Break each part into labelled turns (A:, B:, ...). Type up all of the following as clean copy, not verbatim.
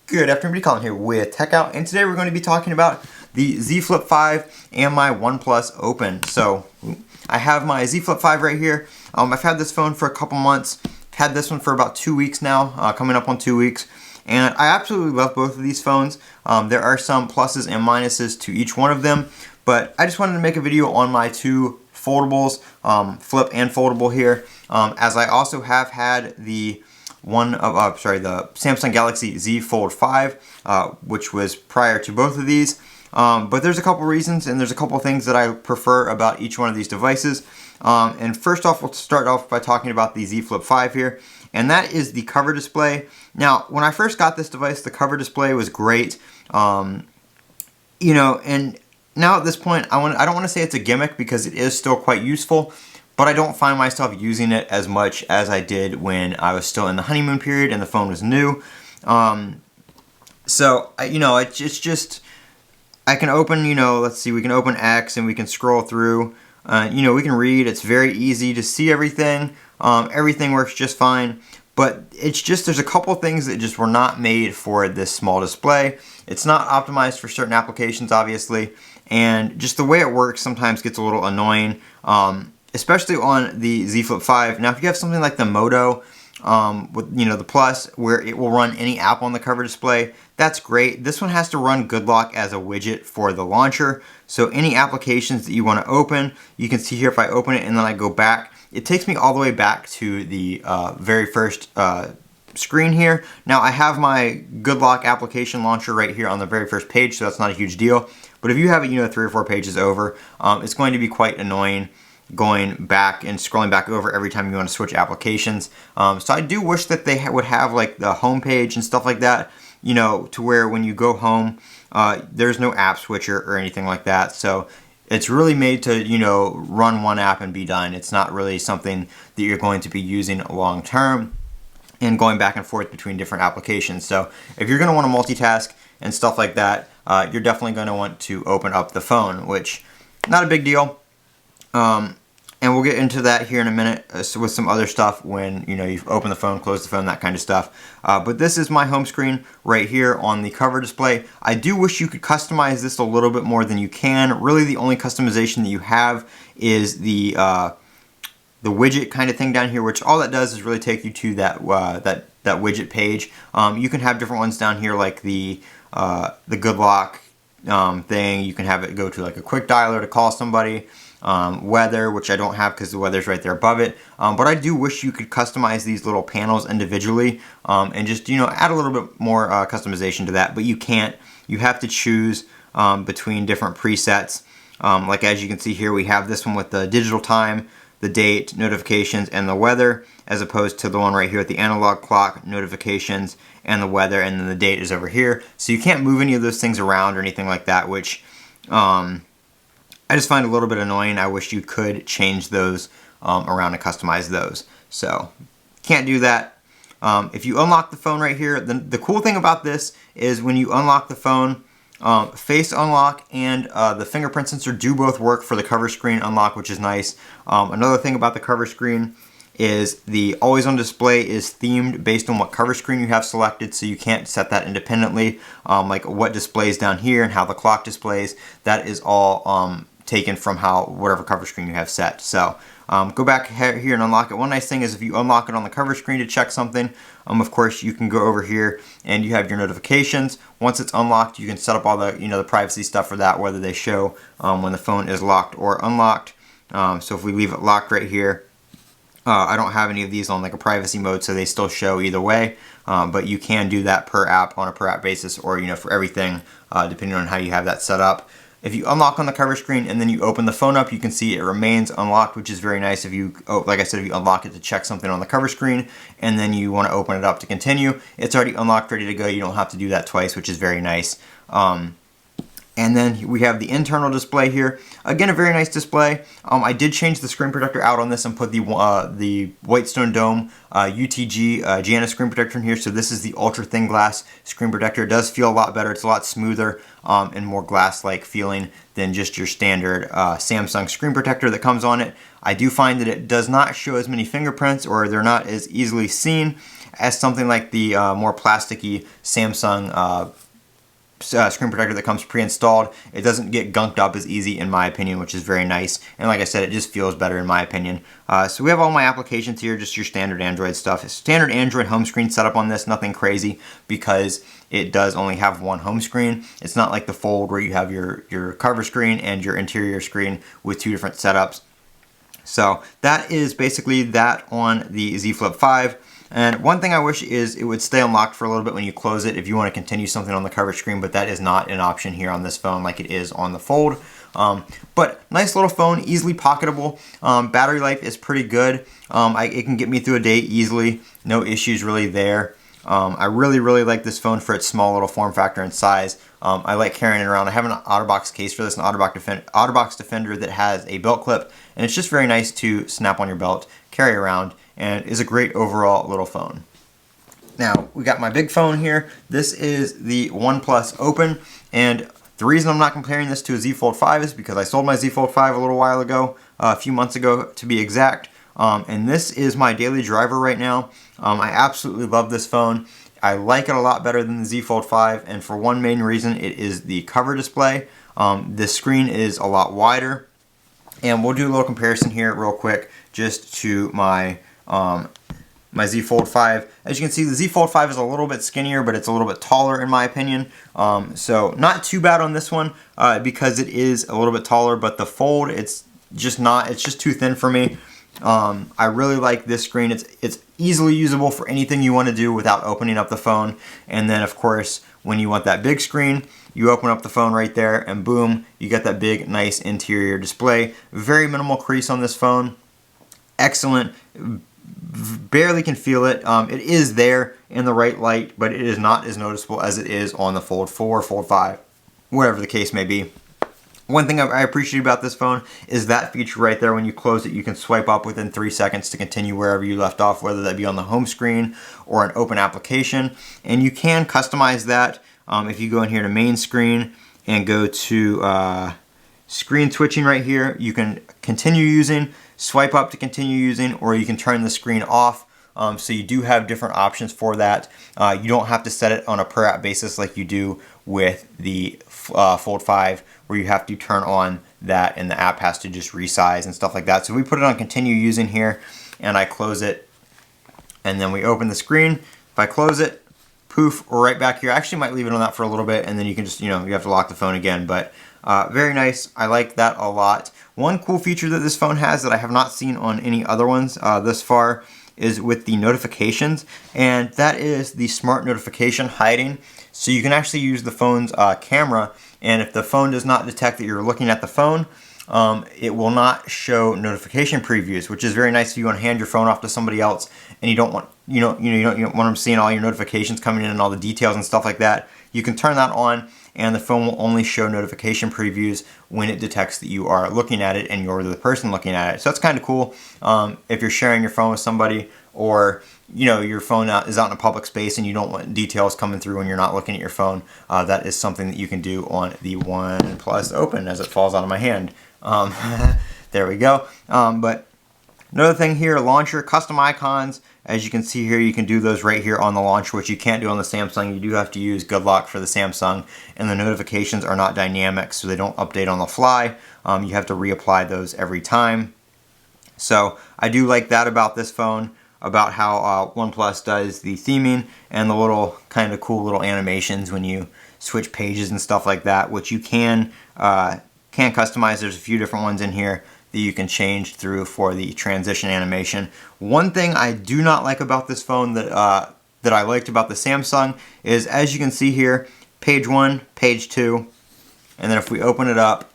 A: Good afternoon, Colin here with Techout, and today we're going to be talking about the Z Flip 5 and my OnePlus Open. So I have my Z Flip 5 right here. I've had this phone for a couple months. I've had this one for about 2 weeks now, coming up on 2 weeks, and I absolutely love both of these phones. There are some pluses and minuses to each one of them, but I just wanted to make a video on my two foldables, Flip and Foldable here, as I also have had the the Samsung Galaxy Z Fold 5, which was prior to both of these. But there's a couple reasons, and there's a couple things that I prefer about each one of these devices. And first off, we'll start off by talking about the Z Flip 5 here, and that is the cover display. Now, when I first got this device, the cover display was great. And now at this point, I don't want to say it's a gimmick because it is still quite useful, but I don't find myself using it as much as I did when I was still in the honeymoon period and the phone was new. It's just, I can open, let's see, we can open X and we can scroll through. We can read. It's very easy to see everything. Everything works just fine. But it's just, there's a couple things that just were not made for this small display. It's not optimized for certain applications, obviously. And just the way it works sometimes gets a little annoying. Especially on the Z Flip 5. Now, if you have something like the Moto, with the Plus, where it will run any app on the cover display, that's great. This one has to run GoodLock as a widget for the launcher. So any applications that you want to open, you can see here if I open it and then I go back, it takes me all the way back to the very first screen here. Now, I have my GoodLock application launcher right here on the very first page, so that's not a huge deal. But if you have it, 3 or 4 pages over, it's going to be quite annoying going back and scrolling back over every time you want to switch applications. So I do wish that they would have like the home page and stuff like that, to where when you go home, there's no app switcher or anything like that. So it's really made to, run one app and be done. It's not really something that you're going to be using long term and going back and forth between different applications. So if you're going to want to multitask and stuff like that, you're definitely going to want to open up the phone, which not a big deal. And we'll get into that here in a minute with some other stuff when you've opened the phone, closed the phone, that kind of stuff. But this is my home screen right here on the cover display. I do wish you could customize this a little bit more than you can. Really, the only customization that you have is the widget kind of thing down here, which all that does is really take you to that widget page. You can have different ones down here, like the GoodLock thing. You can have it go to like a quick dialer to call somebody. Weather, which I don't have because the weather's right there above it. But I do wish you could customize these little panels individually and just, add a little bit more customization to that. But you can't. You have to choose between different presets. Like as you can see here, we have this one with the digital time, the date, notifications, and the weather, as opposed to the one right here with the analog clock, notifications, and the weather, and then the date is over here. So you can't move any of those things around or anything like that, which I just find a little bit annoying. I wish you could change those around and customize those. So, can't do that. If you unlock the phone right here, the cool thing about this is when you unlock the phone, face unlock and the fingerprint sensor do both work for the cover screen unlock, which is nice. Another thing about the cover screen is the always on display is themed based on what cover screen you have selected, so you can't set that independently. Like what displays down here and how the clock displays, that is all taken from whatever cover screen you have set. So go back here and unlock it. One nice thing is if you unlock it on the cover screen to check something, of course you can go over here and you have your notifications. Once it's unlocked, you can set up all the the privacy stuff for that, whether they show when the phone is locked or unlocked. So if we leave it locked right here, I don't have any of these on like a privacy mode, so they still show either way. But you can do that per app on a per app basis, or for everything, depending on how you have that set up. If you unlock on the cover screen and then you open the phone up, you can see it remains unlocked, which is very nice. If you, like I said, if you unlock it to check something on the cover screen and then you want to open it up to continue, it's already unlocked, ready to go. You don't have to do that twice, which is very nice. And then we have the internal display here. Again, a very nice display. I did change the screen protector out on this and put the Whitestone Dome UTG Janus screen protector in here. So this is the ultra thin glass screen protector. It does feel a lot better. It's a lot smoother and more glass-like feeling than just your standard Samsung screen protector that comes on it. I do find that it does not show as many fingerprints, or they're not as easily seen as something like the more plasticky Samsung screen protector that comes pre-installed, it doesn't get gunked up as easy in my opinion, which is very nice. And like I said, it just feels better in my opinion. So we have all my applications here, just your standard Android stuff. Standard Android home screen setup on this, nothing crazy, because it does only have one home screen. It's not like the Fold where you have your cover screen and your interior screen with two different setups. So that is basically that on the Z Flip 5. And one thing I wish is it would stay unlocked for a little bit when you close it if you want to continue something on the cover screen, but that is not an option here on this phone like it is on the Fold. But nice little phone, easily pocketable. Battery life is pretty good. It can get me through a day easily. No issues really there. I really like this phone for its small little form factor and size. I like carrying it around. I have an OtterBox case for this, an OtterBox Defender that has a belt clip, and it's just very nice to snap on your belt, carry around, and is a great overall little phone. Now, we got my big phone here. This is the OnePlus Open, and the reason I'm not comparing this to a Z Fold 5 is because I sold my Z Fold 5 a little while ago, a few months ago to be exact, and this is my daily driver right now. I absolutely love this phone. I like it a lot better than the Z Fold 5, and for one main reason, it is the cover display. This screen is a lot wider, and we'll do a little comparison here real quick just to my my Z Fold 5. As you can see, the Z Fold 5 is a little bit skinnier, but it's a little bit taller in my opinion. So not too bad on this one because it is a little bit taller, but the Fold, it's just too thin for me. I really like this screen. It's easily usable for anything you want to do without opening up the phone. And then of course, when you want that big screen, you open up the phone right there and boom, you get that big, nice interior display. Very minimal crease on this phone. Excellent. Barely can feel it. It is there in the right light, but it is not as noticeable as it is on the Fold 4, Fold 5, whatever the case may be. One thing I appreciate about this phone is that feature right there. When you close it, you can swipe up within 3 seconds to continue wherever you left off, whether that be on the home screen or an open application. And you can customize that if you go in here to main screen and go to screen switching right here. You can continue using, swipe up to continue using, or you can turn the screen off. So you do have different options for that. You don't have to set it on a per app basis like you do with the Fold 5, where you have to turn on that and the app has to just resize and stuff like that. So we put it on continue using here and I close it and then we open the screen. If I close it, poof, we're right back here. I actually might leave it on that for a little bit and then you can just, you have to lock the phone again. But very nice. I like that a lot. One cool feature that this phone has that I have not seen on any other ones thus far is with the notifications, and that is the smart notification hiding. So you can actually use the phone's camera, and if the phone does not detect that you're looking at the phone, it will not show notification previews, which is very nice if you want to hand your phone off to somebody else and you don't want you don't want them seeing all your notifications coming in and all the details and stuff like that. You can turn that on and the phone will only show notification previews when it detects that you are looking at it and you're the person looking at it. So that's kind of cool if you're sharing your phone with somebody, or your phone is out in a public space and you don't want details coming through when you're not looking at your phone. That is something that you can do on the OnePlus Open as it falls out of my hand. There we go. But another thing here, launcher, custom icons. As you can see here, you can do those right here on the launcher, which you can't do on the Samsung. You do have to use Good Lock for the Samsung, and the notifications are not dynamic, so they don't update on the fly. You have to reapply those every time. So I do like that about this phone, about how OnePlus does the theming and the little kind of cool little animations when you switch pages and stuff like that, which you can customize. There's a few different ones in here that you can change through for the transition animation. One thing I do not like about this phone that I liked about the Samsung is, as you can see here, page 1, page 2, and then if we open it up,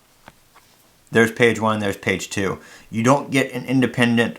A: there's page 1, there's page 2. You don't get an independent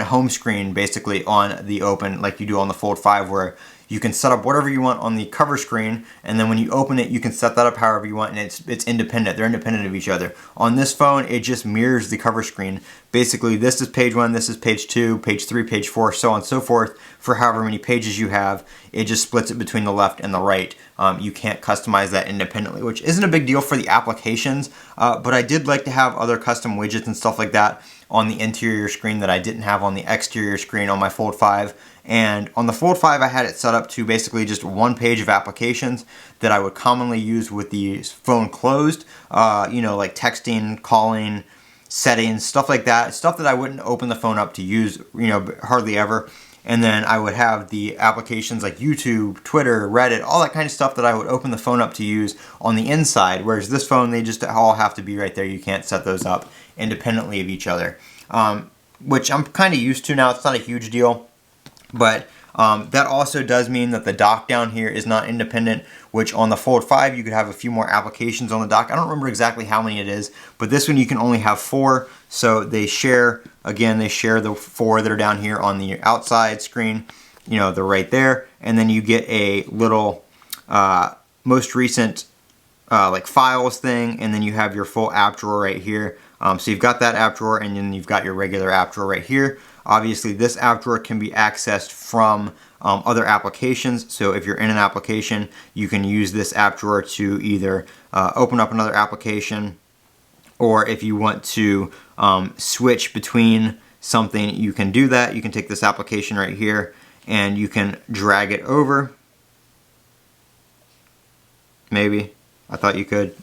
A: home screen basically on the Open like you do on the Fold 5, where you can set up whatever you want on the cover screen, and then when you open it, you can set that up however you want, and it's independent. They're independent of each other. On this phone, it just mirrors the cover screen. Basically, this is page 1, this is page 2, page 3, page 4, so on and so forth. For however many pages you have, it just splits it between the left and the right. You can't customize that independently, which isn't a big deal for the applications, but I did like to have other custom widgets and stuff like that on the interior screen that I didn't have on the exterior screen on my Fold 5. And on the Fold 5, I had it set up to basically just one page of applications that I would commonly use with the phone closed, you know, like texting, calling, settings, stuff like that. Stuff that I wouldn't open the phone up to use, you know, hardly ever. And then I would have the applications like YouTube, Twitter, Reddit, all that kind of stuff that I would open the phone up to use on the inside. Whereas this phone, they just all have to be right there. You can't set those up independently of each other, which I'm kind of used to now. It's not a huge deal. But that also does mean that the dock down here is not independent, which on the Fold 5 you could have a few more applications on the dock. I don't remember exactly how many it is, but this one you can only have 4. So they share, again, they share the 4 that are down here on the outside screen. You know, they're right there. And then you get a little most recent like files thing, and then you have your full app drawer right here. So you've got that app drawer, and then you've got your regular app drawer right here. Obviously, this app drawer can be accessed from other applications. So if you're in an application, you can use this app drawer to either open up another application, or if you want to switch between something, you can do that. You can take this application right here, and you can drag it over. Maybe. I thought you could.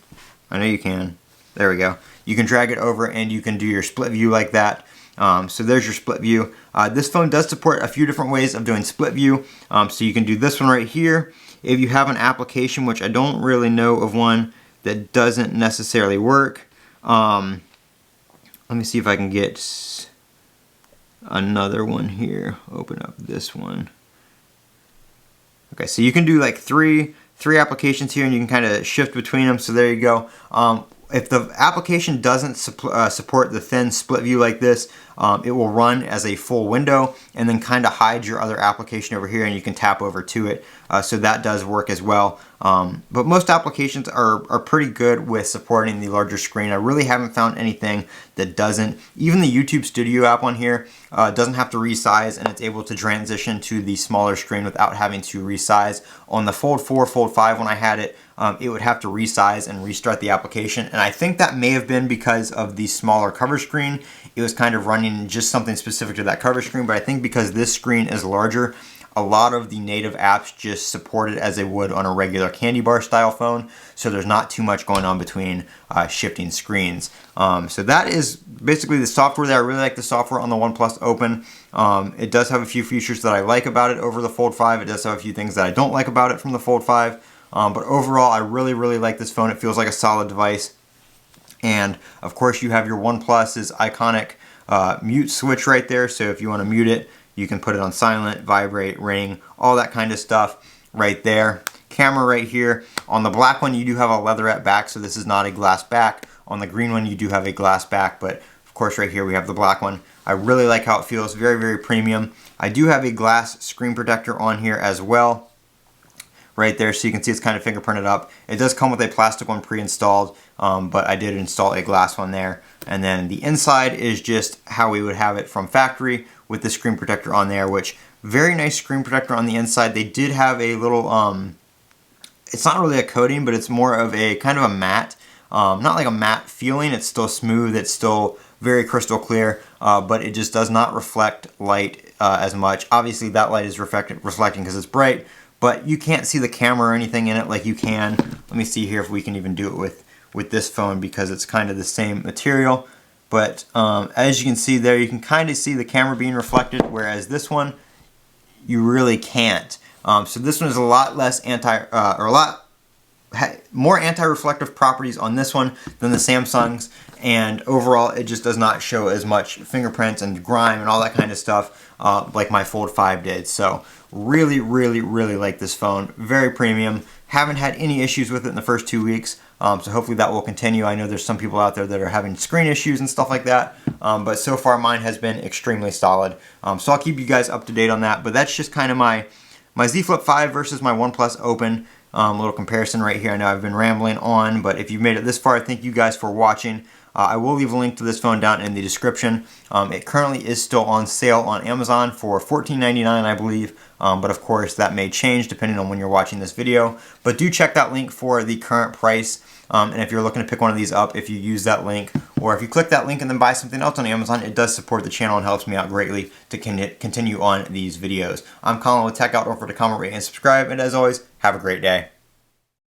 A: I know you can. There we go. You can drag it over, and you can do your split view like that. So there's your split view. This phone does support a few different ways of doing split view. So you can do this one right here. If you have an application, which I don't really know of one that doesn't necessarily work. Let me see if I can get another one here. Open up this one. Okay, so you can do like three applications here, and you can kind of shift between them. So there you go. If the application doesn't support the thin split view like this, it will run as a full window and then kind of hide your other application over here, and you can tap over to it. So that does work as well. But most applications are pretty good with supporting the larger screen. I really haven't found anything that doesn't. Even the YouTube Studio app on here doesn't have to resize, and it's able to transition to the smaller screen without having to resize. On the Fold 4, Fold 5, when I had it, it would have to resize and restart the application. And I think that may have been because of the smaller cover screen. It was kind of running just something specific to that cover screen. But I think because this screen is larger, a lot of the native apps just support it as they would on a regular candy bar style phone. So there's not too much going on between shifting screens. So that is basically the software there. I really like the software on the OnePlus Open. It does have a few features that I like about it over the Fold 5. It does have a few things that I don't like about it from the Fold 5. But overall, I really, really like this phone. It feels like a solid device. And of course, you have your OnePlus's iconic mute switch right there. So if you want to mute it, you can put it on silent, vibrate, ring, all that kind of stuff right there. Camera right here. On the black one, you do have a leatherette back, so this is not a glass back. On the green one, you do have a glass back, but of course right here we have the black one. I really like how it feels. Very, very premium. I do have a glass screen protector on here as well. Right there, so you can see it's kind of fingerprinted up. It does come with a plastic one pre-installed, but I did install a glass one there. And then the inside is just how we would have it from factory with the screen protector on there, which very nice screen protector on the inside. They did have a little, it's not really a coating, but it's more of a kind of a matte, not like a matte feeling. It's still smooth, it's still very crystal clear, but it just does not reflect light as much. Obviously that light is reflecting because it's bright, but you can't see the camera or anything in it like you can. Let me see here if we can even do it with this phone, because it's kind of the same material. But as you can see there, you can kind of see the camera being reflected, whereas this one, you really can't. So this one is a lot less more anti-reflective properties on this one than the Samsung's, and overall it just does not show as much fingerprints and grime and all that kind of stuff like my Fold 5 did. So really, really, really like this phone. Very premium. Haven't had any issues with it in the first 2 weeks, so hopefully that will continue. I know there's some people out there that are having screen issues and stuff like that, but so far mine has been extremely solid. So I'll keep you guys up to date on that, but that's just kind of my my Z Flip 5 versus my OnePlus Open. Little comparison right here. I know I've been rambling on, but if you've made it this far, thank you guys for watching. I will leave a link to this phone down in the description. It currently is still on sale on Amazon for $14.99, I believe. But of course, that may change depending on when you're watching this video. But do check that link for the current price. And if you're looking to pick one of these up, if you use that link, or if you click that link and then buy something else on Amazon, it does support the channel and helps me out greatly to continue on these videos. I'm Colin with Techout. Don't forget to comment, rate, and subscribe. And as always, have a great day.